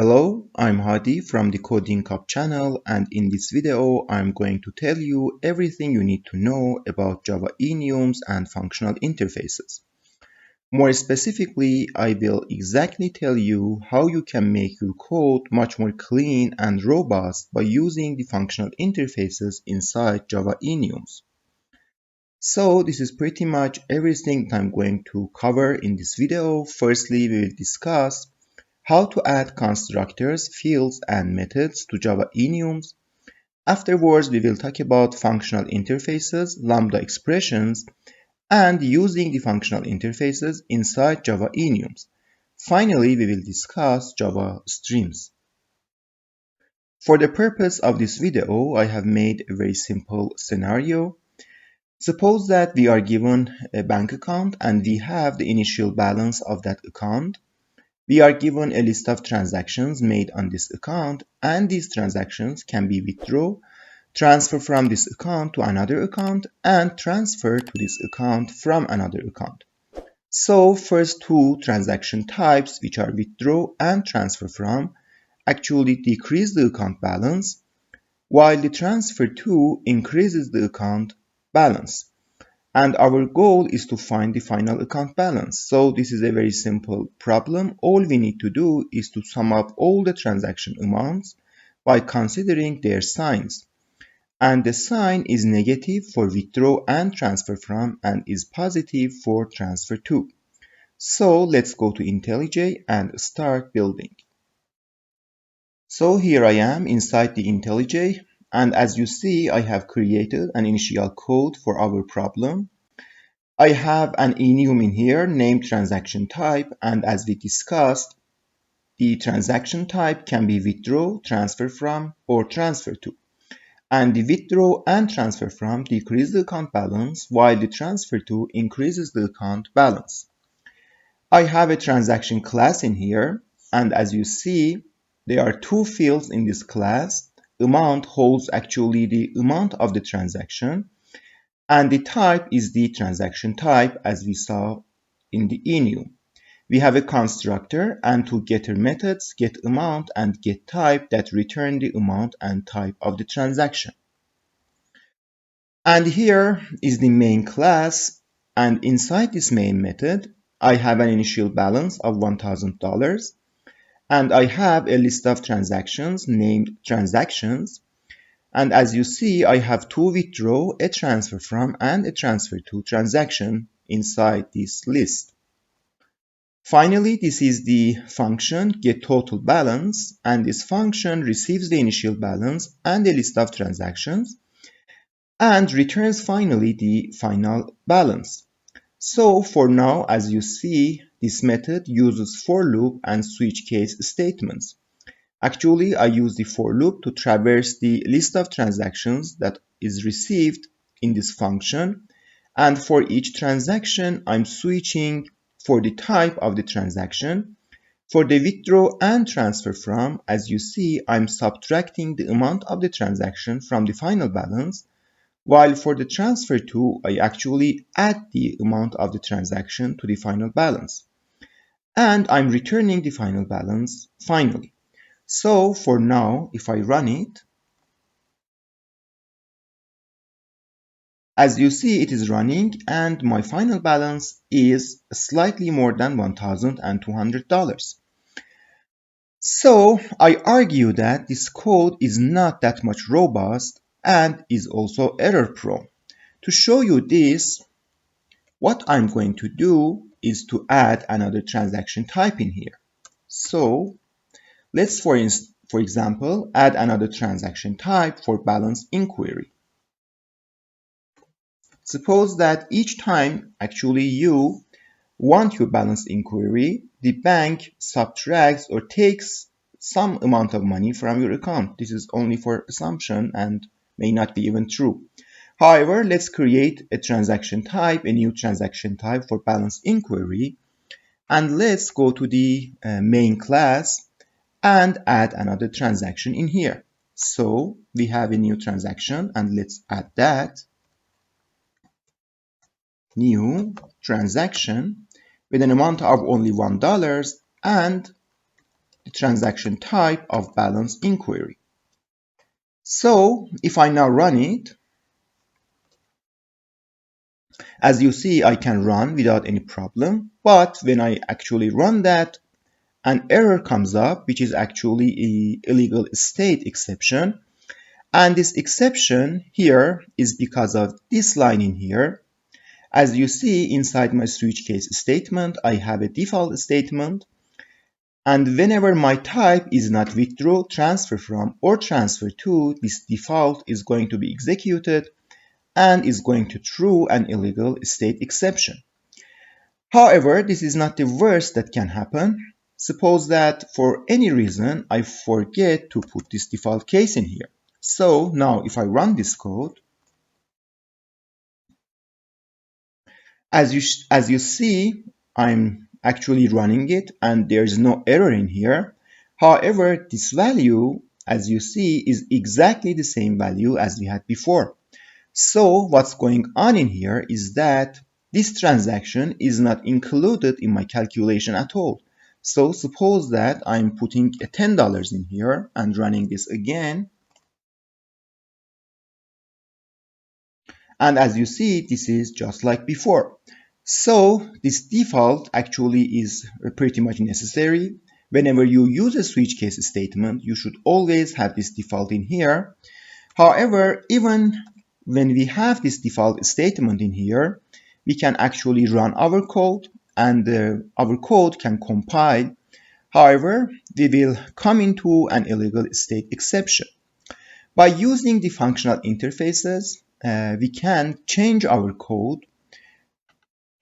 Hello, I'm Hadi from the Coding Cup channel, and in this video I'm going to tell you everything you need to know about Java Enums and functional interfaces. More specifically, I will exactly tell you how you can make your code much more clean and robust by using the functional interfaces inside Java Enums. So this is pretty much everything that I'm going to cover in this video. Firstly, we will discuss how to add constructors, fields, and methods to Java Enums. Afterwards, we will talk about functional interfaces, lambda expressions, and using the functional interfaces inside Java Enums. Finally, we will discuss Java streams. For the purpose of this video, I have made a very simple scenario. Suppose that we are given a bank account and we have the initial balance of that account. We are given a list of transactions made on this account, and these transactions can be withdrawn, transfer from this account to another account, and transfer to this account from another account. So first two transaction types, which are withdraw and transfer from, actually decrease the account balance, while the transfer to increases the account balance. And our goal is to find the final account balance. So this is a very simple problem. All we need to do is to sum up all the transaction amounts by considering their signs. And the sign is negative for withdraw and transfer from and is positive for transfer to. So let's go to IntelliJ and start building. So here I am inside the IntelliJ, and as you see, I have created an initial code for our problem. I have an enum in here named transaction type, and as we discussed, the transaction type can be withdraw, transfer from, or transfer to. And the withdraw and transfer from decrease the account balance, while the transfer to increases the account balance. I have a transaction class in here, and as you see, there are two fields in this class. Amount holds actually the amount of the transaction, and the type is the transaction type as we saw in the enum. We have a constructor and two getter methods, getAmount and getType, that return the amount and type of the transaction. And here is the main class, and inside this main method, I have an initial balance of $1,000, and I have a list of transactions named transactions. And as you see, I have two withdraw, a transfer from, and a transfer to transaction inside this list. Finally, this is the function getTotalBalance, and this function receives the initial balance and a list of transactions and returns finally the final balance. So for now, as you see, this method uses for loop and switch case statements. Actually, I use the for loop to traverse the list of transactions that is received in this function, and for each transaction, I'm switching for the type of the transaction. For the withdraw and transfer from, as you see, I'm subtracting the amount of the transaction from the final balance, while for the transfer to, I actually add the amount of the transaction to the final balance. And I'm returning the final balance finally. So for now, if I run it, as you see, it is running and my final balance is slightly more than $1,200. So I argue that this code is not that much robust and is also error prone. To show you this, what I'm going to do is to add another transaction type in here. So let's, for example, add another transaction type for balance inquiry. Suppose that each time actually you want your balance inquiry, the bank subtracts or takes some amount of money from your account. This is only for assumption and may not be even true. However, let's create a transaction type, a new transaction type for balance inquiry, and let's go to the main class and add another transaction in here. So we have a new transaction and let's add that. New transaction with an amount of only $1, and transaction type of balance inquiry. So if I now run it, as you see, I can run without any problem. But when I actually run that, an error comes up, which is actually an illegal state exception. And this exception here is because of this line in here. As you see inside my switch case statement, I have a default statement. And whenever my type is not withdraw, transfer from, or transfer to, this default is going to be executed and is going to throw an illegal state exception. However, this is not the worst that can happen. Suppose that for any reason I forget to put this default case in here. So now if I run this code, as you see, I'm actually running it and there's no error in here. However, this value, as you see, is exactly the same value as we had before. So what's going on in here is that this transaction is not included in my calculation at all. So suppose that I'm putting a $10 in here and running this again. And as you see, this is just like before. So this default actually is pretty much necessary. Whenever you use a switch case statement, you should always have this default in here. However, even when we have this default statement in here, we can actually run our code and our code can compile. However, we will come into an illegal state exception. By using the functional interfaces, we can change our code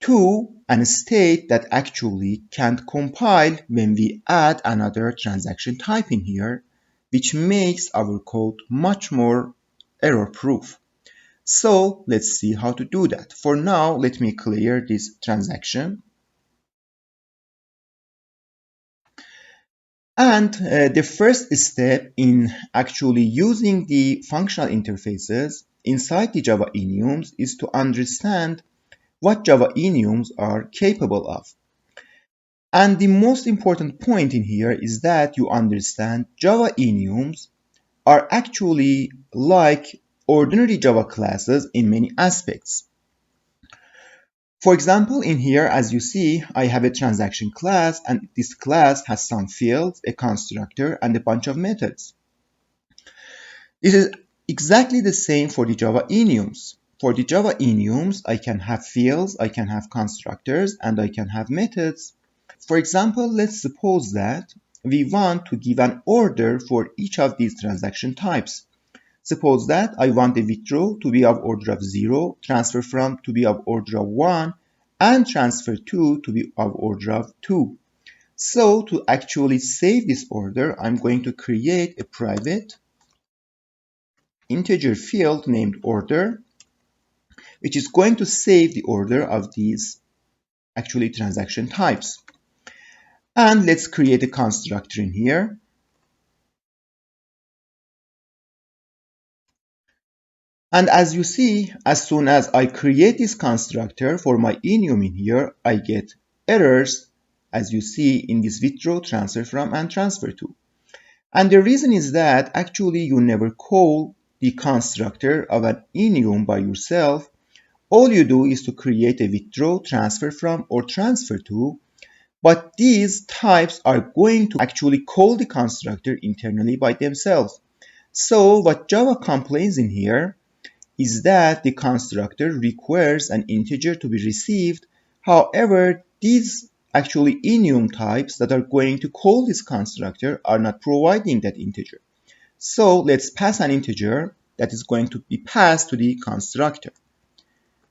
to a state that actually can't compile when we add another transaction type in here, which makes our code much more error-proof. So let's see how to do that. For now, let me clear this transaction. And the first step in actually using the functional interfaces inside the Java Enums is to understand what Java Enums are capable of. And the most important point in here is that you understand Java Enums are actually like ordinary Java classes in many aspects. For example, in here, as you see, I have a transaction class, and this class has some fields, a constructor, and a bunch of methods. This is exactly the same for the Java Enums. For the Java Enums, I can have fields, I can have constructors, and I can have methods. For example, let's suppose that we want to give an order for each of these transaction types. Suppose that I want the withdraw to be of order of 0, transfer from to be of order of 1, and transfer to be of order of 2. So to actually save this order, I'm going to create a private integer field named order, which is going to save the order of these actually transaction types. And let's create a constructor in here. And as you see, as soon as I create this constructor for my enum in here, I get errors, as you see in this withdraw, transfer from, and transfer to. And the reason is that actually you never call the constructor of an enum by yourself. All you do is to create a withdraw, transfer from, or transfer to, but these types are going to actually call the constructor internally by themselves. So what Java complains in here is that the constructor requires an integer to be received. However, these actually enum types that are going to call this constructor are not providing that integer. So let's pass an integer that is going to be passed to the constructor.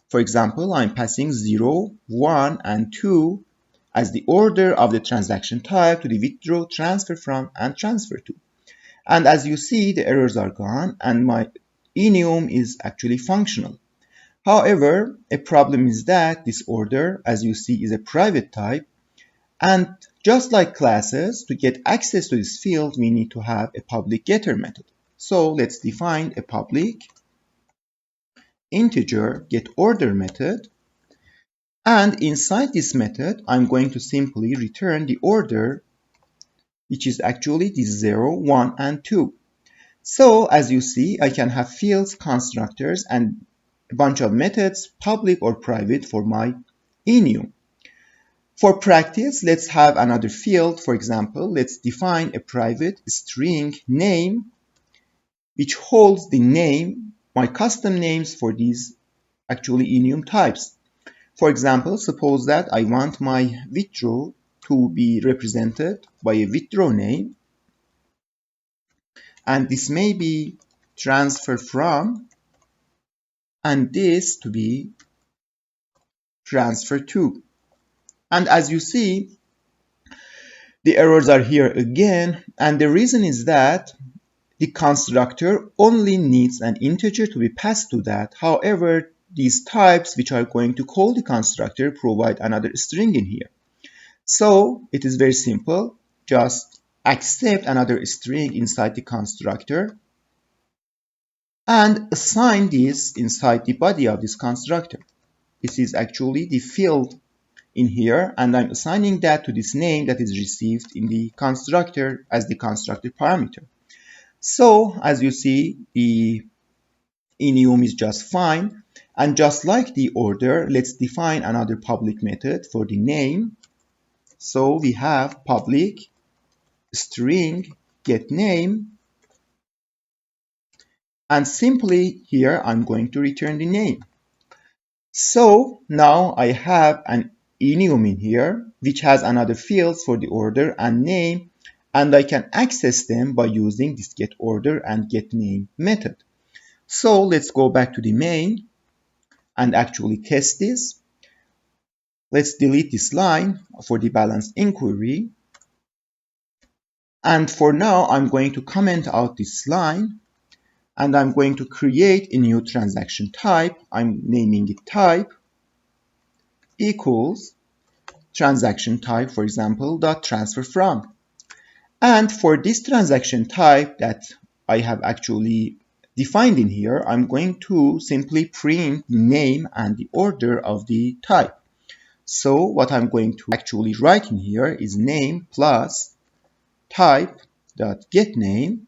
For example, I'm passing 0, 1, and 2 as the order of the transaction type to the withdraw, transfer from, and transfer to. And as you see, the errors are gone and my enum is actually functional. However, a problem is that this order, as you see, is a private type. And just like classes, to get access to this field, we need to have a public getter method. So let's define a public integer getOrder method. And inside this method, I'm going to simply return the order which is actually the 0, 1, and 2. So as you see, I can have fields, constructors, and a bunch of methods, public or private, for my enum. For practice, let's have another field. For example, let's define a private string name, which holds the name, my custom names for these actually enum types. For example, suppose that I want my withdraw to be represented by a withdraw name, and this may be transfer from, and this to be transfer to. And as you see, the errors are here again, and the reason is that the constructor only needs an integer to be passed to that. However, these types which are going to call the constructor provide another string in here. So it is very simple. Just accept another string inside the constructor and assign this inside the body of this constructor. This is actually the field in here, and I'm assigning that to this name that is received in the constructor as the constructor parameter. So as you see, the enum is just fine. And just like the order, let's define another public method for the name. So we have public string get name, and simply here I'm going to return the name. So now I have an enum in here which has another fields for the order and name, and I can access them by using this get order and get name method. So let's go back to the main and actually test this. Let's delete this line for the balanced inquiry. And for now, I'm going to comment out this line, and I'm going to create a new transaction type. I'm naming it type equals transaction type, for example, dot transfer from. And for this transaction type that I have actually defined in here, I'm going to simply print the name and the order of the type. So what I'm going to actually write in here is name plus type dot get name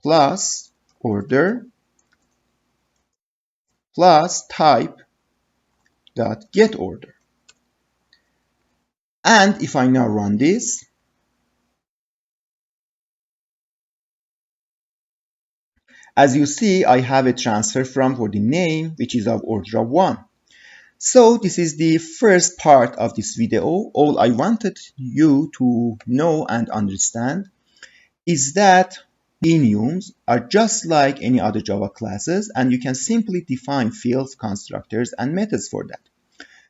plus order plus type dot get order. And if I now run this, as you see, I have a transfer from for the name, which is of order of 1. So this is the first part of this video. All I wanted you to know and understand is that enums are just like any other Java classes, and you can simply define fields, constructors, and methods for that.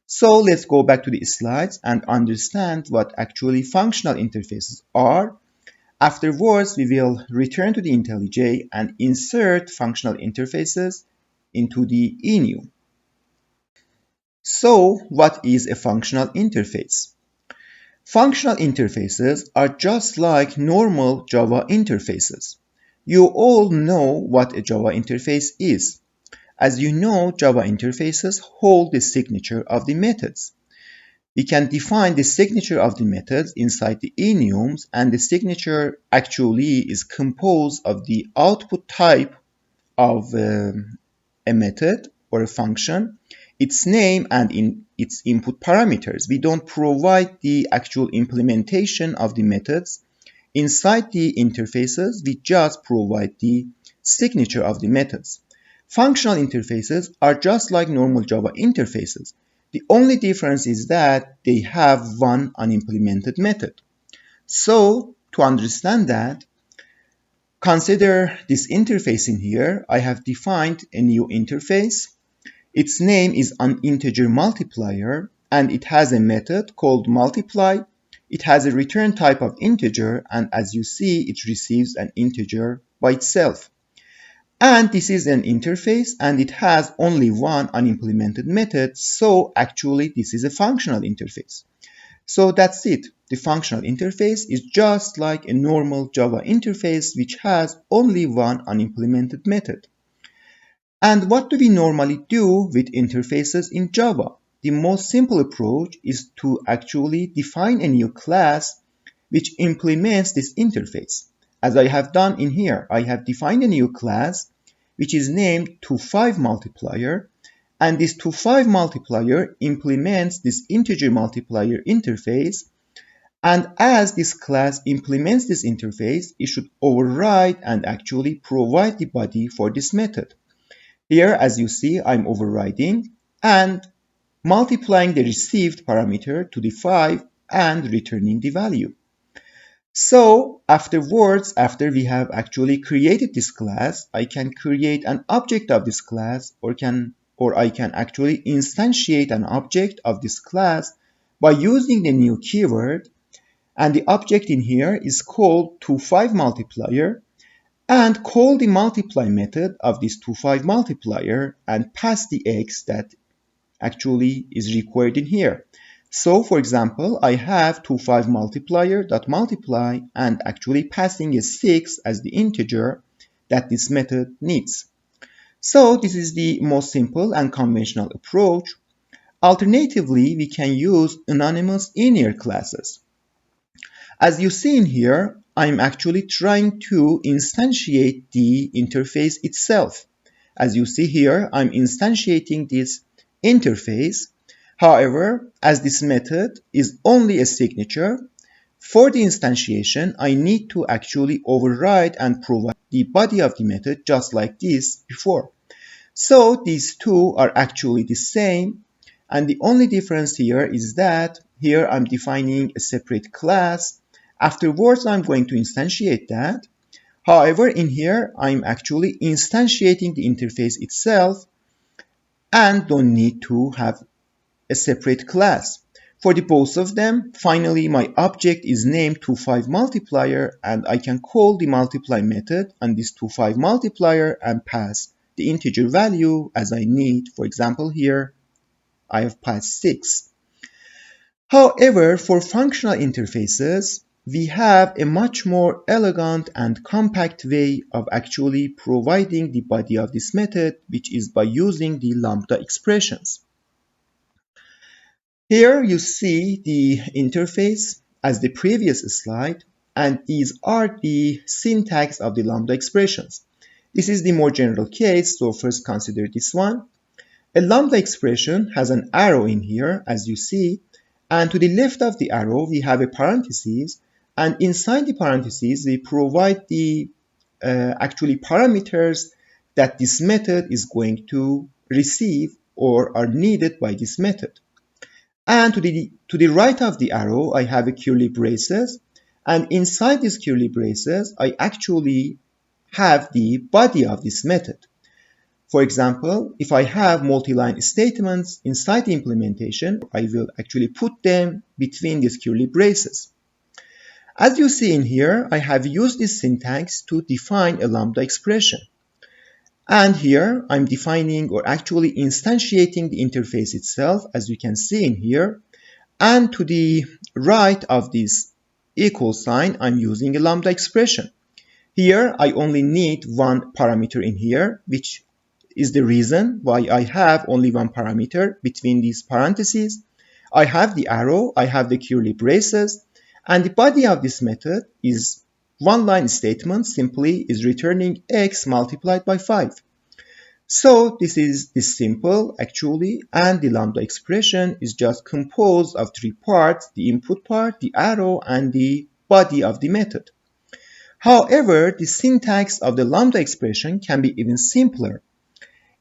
So let's go back to the slides and understand what actually functional interfaces are. Afterwards, we will return to the IntelliJ and insert functional interfaces into the enum. So what is a functional interface? Functional interfaces are just like normal Java interfaces. You all know what a Java interface is. As you know, Java interfaces hold the signature of the methods. We can define the signature of the methods inside the enums, and the signature actually is composed of the output type of a method or a function, its name, and in its input parameters. We don't provide the actual implementation of the methods inside the interfaces. We just provide the signature of the methods. Functional interfaces are just like normal Java interfaces. The only difference is that they have one unimplemented method. So to understand that, consider this interface in here. I have defined a new interface. Its name is an integer multiplier, and it has a method called multiply. It has a return type of integer, and as you see, it receives an integer by itself. And this is an interface, and it has only one unimplemented method, so actually this is a functional interface. So that's it. The functional interface is just like a normal Java interface which has only one unimplemented method. And what do we normally do with interfaces in Java? The most simple approach is to actually define a new class which implements this interface. As I have done in here, I have defined a new class which is named to5multiplier, and this to5multiplier implements this integer multiplier interface. And as this class implements this interface, it should override and actually provide the body for this method. Here, as you see, I'm overriding and multiplying the received parameter to the 5 and returning the value. So afterwards, after we have actually created this class, I can create an object of this class, or I can actually instantiate an object of this class by using the new keyword. And the object in here is called to5multiplier, and call the multiply method of this to5multiplier and pass the x that actually is required in here. So for example, I have to5multiplier dot multiply and actually passing a 6 as the integer that this method needs. So this is the most simple and conventional approach. Alternatively, we can use anonymous in-here classes. As you see in here, I'm actually trying to instantiate the interface itself. As you see here, I'm instantiating this interface. However, as this method is only a signature, for the instantiation, I need to actually override and provide the body of the method just like this before. So these two are actually the same, and the only difference here is that here I'm defining a separate class. Afterwards, I'm going to instantiate that. However, in here, I'm actually instantiating the interface itself and don't need to have a separate class. For the both of them, finally, my object is named to5multiplier, and I can call the multiply method on this to5multiplier and pass the integer value as I need. For example, here, I have passed 6. However, for functional interfaces, we have a much more elegant and compact way of actually providing the body of this method, which is by using the lambda expressions. Here you see the interface as the previous slide, and these are the syntax of the lambda expressions. This is the more general case, so first consider this one. A lambda expression has an arrow in here, as you see, and to the left of the arrow we have a parenthesis, and inside the parentheses we provide the actually parameters that this method is going to receive or are needed by this method. And to the right of the arrow I have a curly braces, and inside these curly braces I actually have the body of this method. For example, if I have multi-line statements inside the implementation, I will actually put them between these curly braces. As you see in here, I have used this syntax to define a lambda expression. And here I'm defining or actually instantiating the interface itself, as you can see in here. And to the right of this equal sign, I'm using a lambda expression. Here I only need one parameter in here, which is the reason why I have only one parameter between these parentheses. I have the arrow, I have the curly braces, and the body of this method is one line statement, simply is returning x multiplied by 5. So this is this simple actually, and the lambda expression is just composed of 3 parts: the input part, the arrow, and the body of the method. However, the syntax of the lambda expression can be even simpler.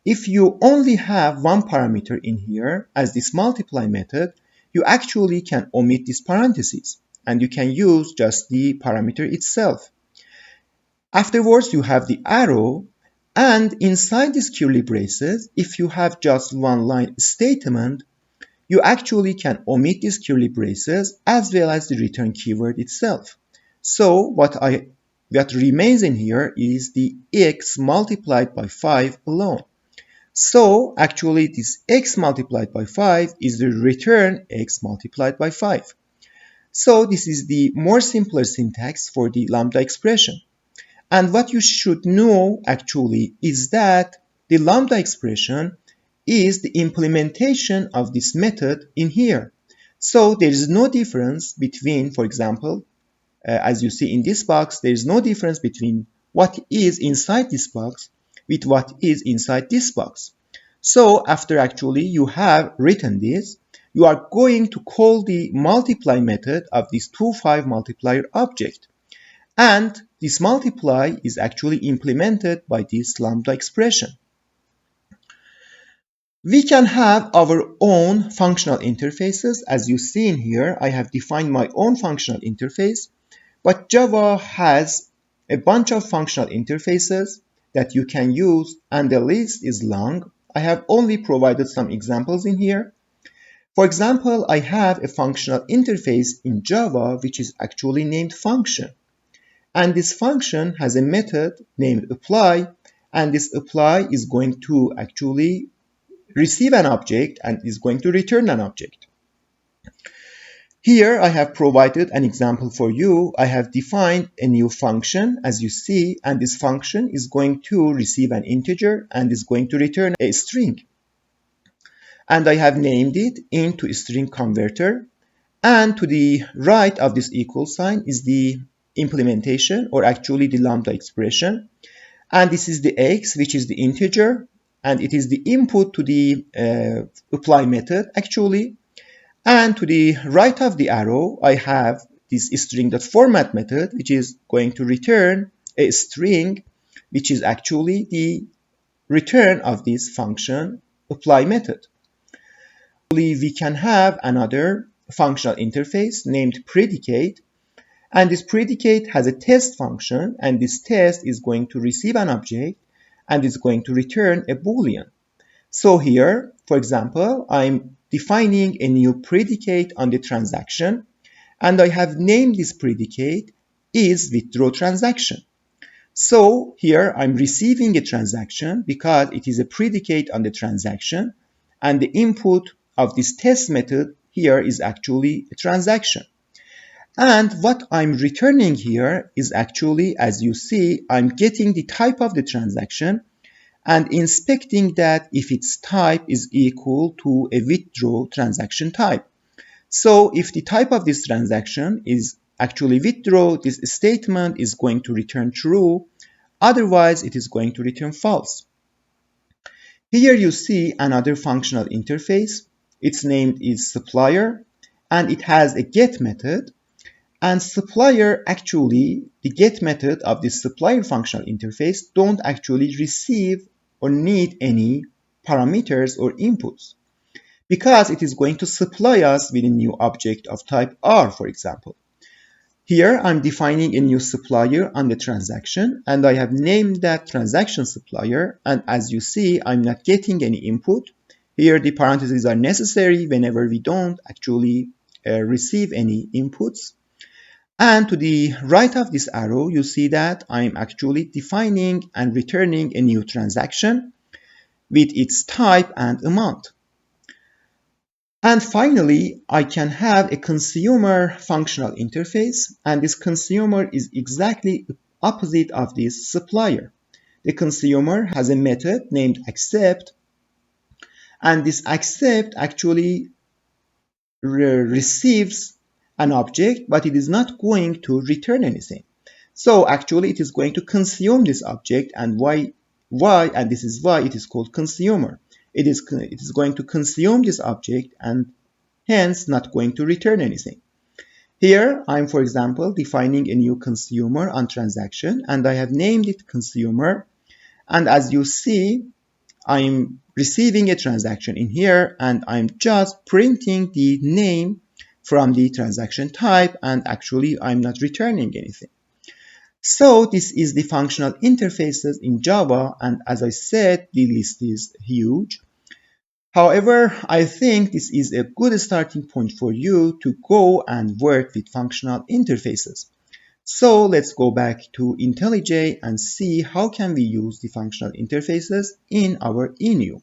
If you only have one parameter in here, as this multiply method, you actually can omit this parentheses, and you can use just the parameter itself. Afterwards, you have the arrow, and inside these curly braces, if you have just one line statement, you actually can omit these curly braces as well as the return keyword itself. So what remains in here is the x multiplied by 5 alone. So actually this x multiplied by 5 is the return x multiplied by 5. So this is the more simpler syntax for the lambda expression. And what you should know actually is that the lambda expression is the implementation of this method in here. So there is no difference between, for example, as you see in this box, there is no difference between what is inside this box with what is inside this box. So after actually you have written this, you are going to call the multiply method of this to5 multiplier object. And this multiply is actually implemented by this lambda expression. We can have our own functional interfaces. As you see in here, I have defined my own functional interface, but Java has a bunch of functional interfaces that you can use, and the list is long. I have only provided some examples in here. For example, I have a functional interface in Java which is actually named function. And this function has a method named apply, and this apply is going to actually receive an object and is going to return an object. Here I have provided an example for you. I have defined a new function, as you see, and this function is going to receive an integer and is going to return a string. And I have named it into string converter. And to the right of this equal sign is the implementation, or actually the lambda expression. And this is the x, which is the integer, and it is the input to the apply method actually. And to the right of the arrow, I have this string.format method, which is going to return a string, which is actually the return of this function apply method. We can have another functional interface named predicate, and this predicate has a test function, and this test is going to receive an object and is going to return a boolean. So here, for example, I'm defining a new predicate on the transaction, and I have named this predicate is withdraw transaction. So here I'm receiving a transaction because it is a predicate on the transaction, and the input of this test method here is actually a transaction. And what I'm returning here is actually, as you see, I'm getting the type of the transaction and inspecting that if its type is equal to a withdraw transaction type. So if the type of this transaction is actually withdraw, this statement is going to return true. Otherwise, it is going to return false. Here you see another functional interface. Its name is supplier, and it has a get method. And supplier, actually, the get method of this supplier functional interface don't actually receive or need any parameters or inputs, because it is going to supply us with a new object of type R, for example. Here I'm defining a new supplier on the transaction, and I have named that transaction supplier, and as you see, I'm not getting any input. Here the parentheses are necessary whenever we don't actually receive any inputs. And to the right of this arrow, you see that I'm actually defining and returning a new transaction with its type and amount. And finally, I can have a consumer functional interface, and this consumer is exactly the opposite of this supplier. The consumer has a method named accept, and this accept actually receives an object, but it is not going to return anything. So actually it is going to consume this object, and why, and this is why it is called consumer. It is going to consume this object and hence not going to return anything. Here I'm, for example, defining a new consumer on transaction, and I have named it consumer. And as you see, I'm receiving a transaction in here, and I'm just printing the name from the transaction type, and actually I'm not returning anything. So this is the functional interfaces in Java, and as I said, the list is huge. However, I think this is a good starting point for you to go and work with functional interfaces. So let's go back to IntelliJ and see how can we use the functional interfaces in our Enum.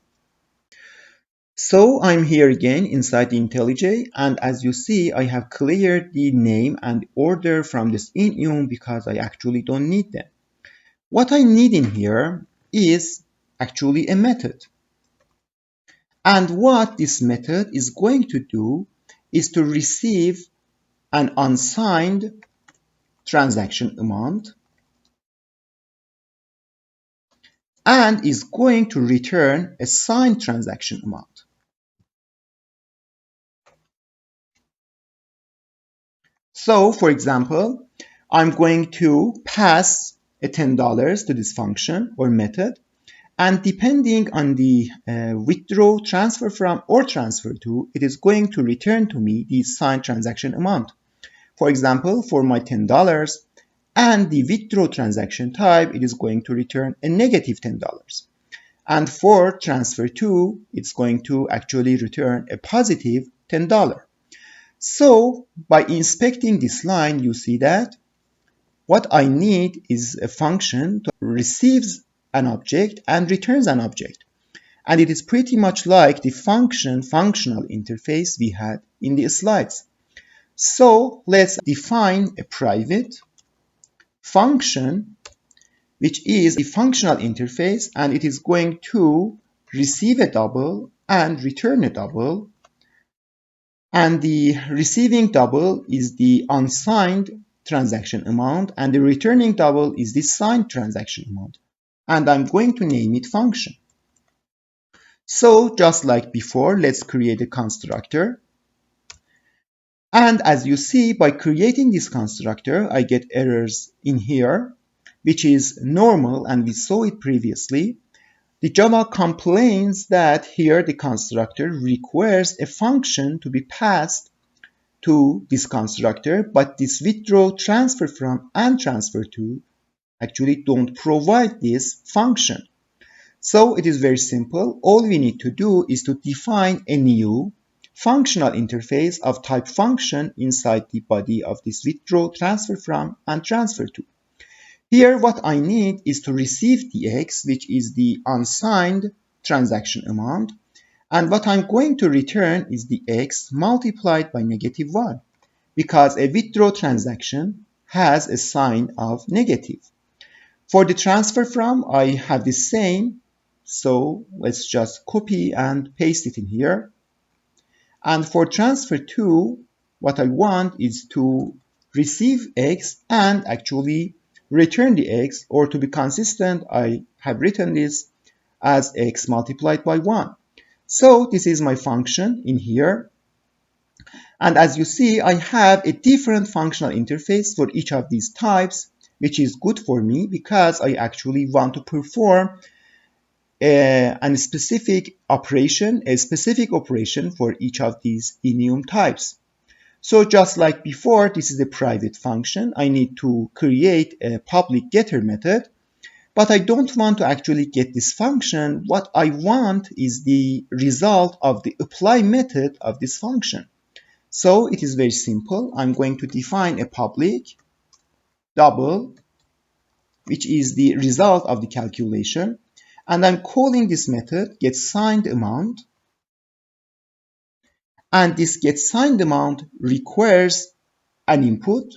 So I'm here again inside the IntelliJ, and as you see, I have cleared the name and order from this Enum because I actually don't need them. What I need in here is actually a method. And what this method is going to do is to receive an unsigned transaction amount and is going to return a signed transaction amount. So, for example, I'm going to pass a $10 to this function or method, and depending on the withdraw, transfer from, or transfer to, it is going to return to me the signed transaction amount. For example, for my $10 and the withdraw transaction type, it is going to return a negative $10. And for transfer to, it's going to actually return a positive $10. So by inspecting this line, you see that what I need is a function that receives an object and returns an object. And it is pretty much like the functional interface we had in the slides. So let's define a private function, which is the functional interface, and it is going to receive a double and return a double. And the receiving double is the unsigned transaction amount, and the returning double is the signed transaction amount. And I'm going to name it function. So just like before, let's create a constructor. And as you see, by creating this constructor, I get errors in here, which is normal, and we saw it previously. The Java complains that here the constructor requires a function to be passed to this constructor, but this withdraw, transfer from, and transfer to actually don't provide this function. So it is very simple. All we need to do is to define a new functional interface of type function inside the body of this withdraw, transfer from, and transfer to. Here what I need is to receive the x, which is the unsigned transaction amount, and what I'm going to return is the x multiplied by -1, because a withdraw transaction has a sign of negative. For the transfer from, I have the same, so let's just copy and paste it in here. And for transfer to, what I want is to receive x and actually return the x, or to be consistent, I have written this as x multiplied by 1. So this is my function in here. And as you see, I have a different functional interface for each of these types, which is good for me because I actually want to perform a specific operation for each of these enum types. So just like before, this is a private function. I need to create a public getter method, but I don't want to actually get this function. What I want is the result of the apply method of this function. So it is very simple. I'm going to define a public double, which is the result of the calculation, and I'm calling this method getSignedAmount, and this getSignedAmount requires an input,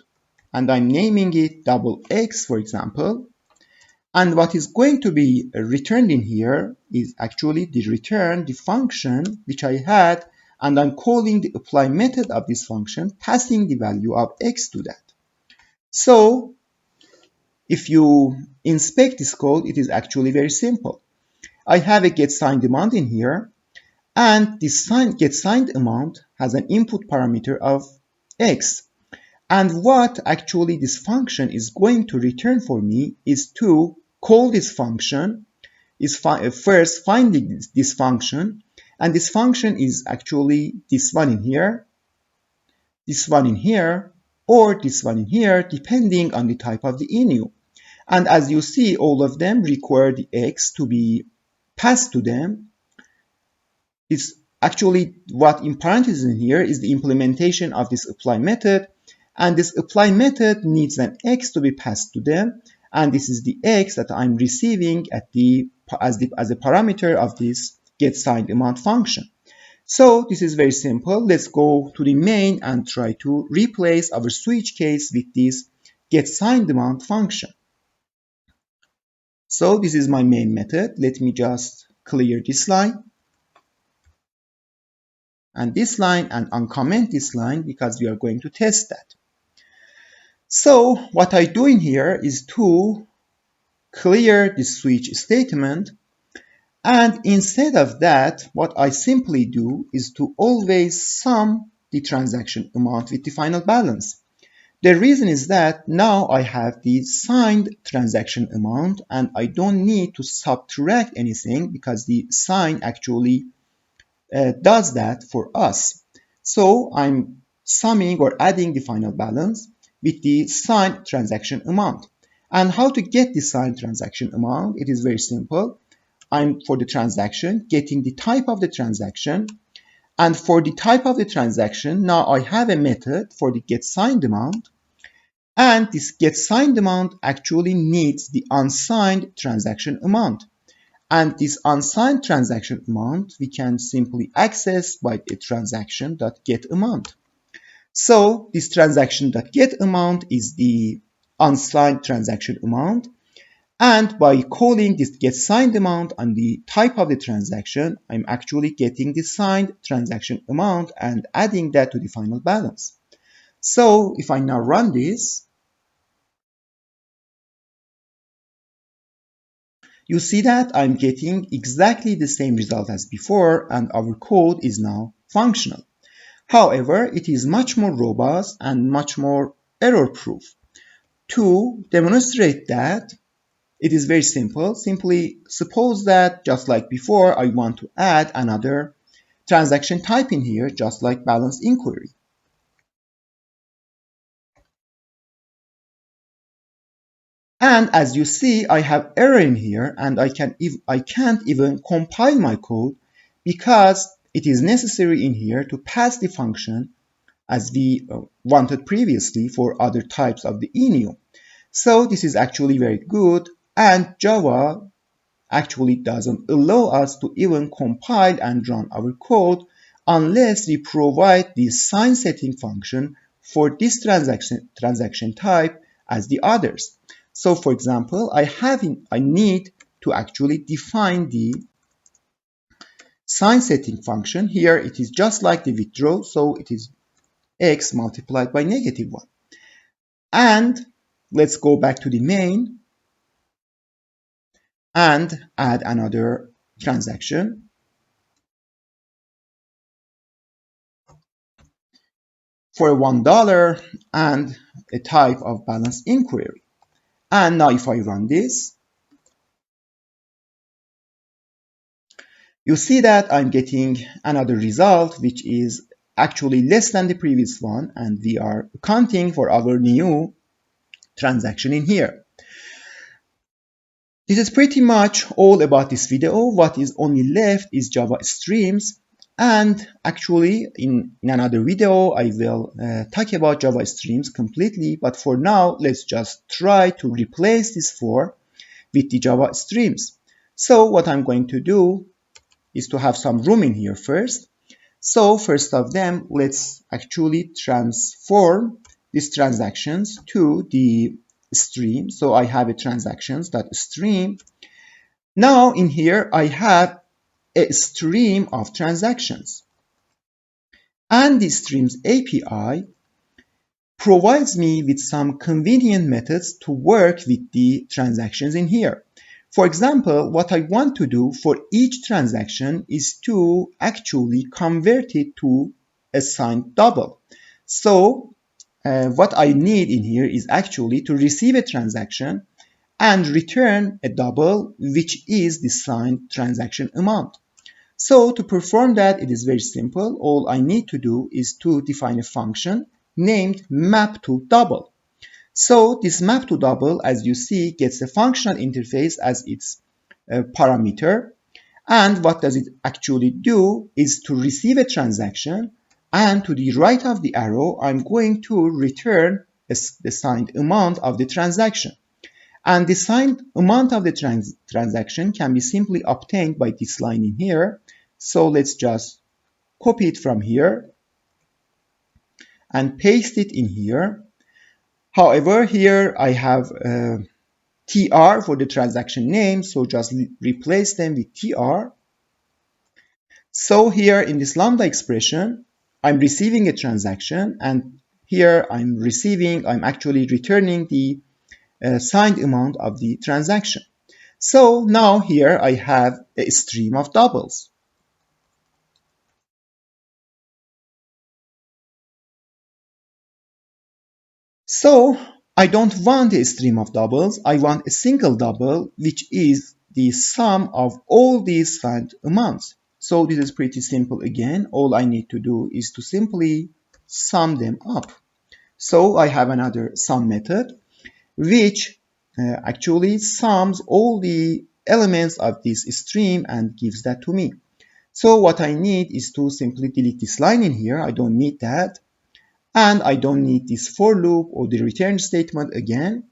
and I'm naming it double x, for example. And what is going to be returned in here is actually the function which I had, and I'm calling the apply method of this function, passing the value of x to that. So if you inspect this code, it is actually very simple. I have a getSignedAmount in here, and this getSignedAmount has an input parameter of x. And what actually this function is going to return for me is to call this function, first finding this function, and this function is actually this one in here, this one in here, or this one in here, depending on the type of the enum. And as you see, all of them require the x to be passed to them. It's actually what in parentheses in here is the implementation of this apply method, and this apply method needs an x to be passed to them, and this is the x that I'm receiving as a parameter of this getSignedAmount function. So this is very simple. Let's go to the main and try to replace our switch case with this getSignedAmount function. So this is my main method. Let me just clear this line and this line and uncomment this line because we are going to test that. So what I do in here is to clear the switch statement, and instead of that, what I simply do is to always sum the transaction amount with the final balance. The reason is that now I have the signed transaction amount and I don't need to subtract anything because the sign actually does that for us. So I'm summing or adding the final balance with the signed transaction amount. And how to get the signed transaction amount? It is very simple. I'm for the transaction getting the type of the transaction, and for the type of the transaction now I have a method for the get signed amount, and this get signed amount actually needs the unsigned transaction amount. And this unsigned transaction amount we can simply access by a transaction.getAmount. So this transaction.getAmount is the unsigned transaction amount. And by calling this getSignedAmount on the type of the transaction, I'm actually getting the signed transaction amount and adding that to the final balance. So if I now run this, you see that I'm getting exactly the same result as before, and our code is now functional. However, it is much more robust and much more error-proof. To demonstrate that, it is very simple. Simply suppose that, just like before, I want to add another transaction type in here, just like balance inquiry. And as you see, I have error in here, and I can't even compile my code because it is necessary in here to pass the function as we wanted previously for other types of the enum. So this is actually very good, and Java actually doesn't allow us to even compile and run our code unless we provide the sign setting function for this transaction type as the others. So for example, I need to actually define the sign setting function. Here it is just like the withdraw, so it is x multiplied by -1. And let's go back to the main and add another transaction for $1 and a type of balance inquiry. And now if I run this, you see that I'm getting another result which is actually less than the previous one, and we are accounting for our new transaction in here. This is pretty much all about this video. What is only left is Java streams, and actually in another video I will talk about Java streams completely, but for now let's just try to replace this for with the Java streams. So what I'm going to do is to have some room in here first. So first of them, let's actually transform these transactions to the stream. So I have a transactions.stream. Now in here, I have a stream of transactions. And the streams API provides me with some convenient methods to work with the transactions in here. For example, what I want to do for each transaction is to actually convert it to a signed double. So what I need in here is actually to receive a transaction and return a double, which is the signed transaction amount. So to perform that, it is very simple. All I need to do is to define a function named map2double. So this map2double, as you see, gets a functional interface as its parameter. And what does it actually do is to receive a transaction, and to the right of the arrow, I'm going to return the signed amount of the transaction. And the signed amount of the transaction can be simply obtained by this line in here. So let's just copy it from here and paste it in here. However, here I have TR for the transaction name, so just replace them with TR. So here in this lambda expression, I'm receiving a transaction, and here I'm receiving, I'm actually returning the signed amount of the transaction. So now here I have a stream of doubles. So I don't want a stream of doubles, I want a single double, which is the sum of all these signed amounts. So this is pretty simple again. All I need to do is to simply sum them up. So I have another sum method, which actually sums all the elements of this stream and gives that to me. So what I need is to simply delete this line in here. I don't need that. And I don't need this for loop or the return statement again.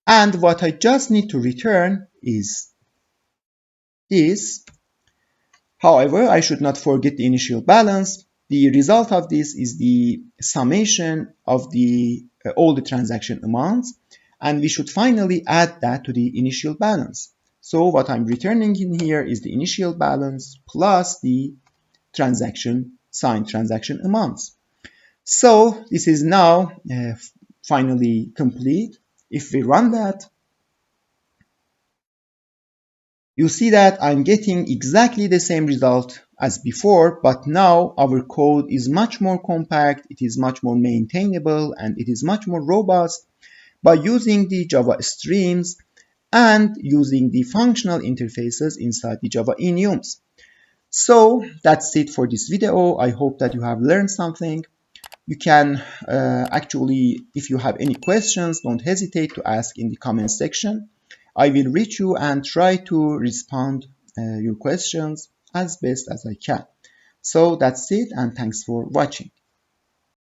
And what I just need to return is this. However, I should not forget the initial balance. The result of this is the summation of all the transaction amounts, and we should finally add that to the initial balance. So what I'm returning in here is the initial balance plus the signed transaction amounts. So this is now finally complete. If we run that, you see that I'm getting exactly the same result as before, but now our code is much more compact, it is much more maintainable, and it is much more robust by using the Java streams and using the functional interfaces inside the Java Enums. So that's it for this video. I hope that you have learned something. You can actually, if you have any questions, don't hesitate to ask in the comment section. I will reach you and try to respond your questions as best as I can. So that's it, and thanks for watching.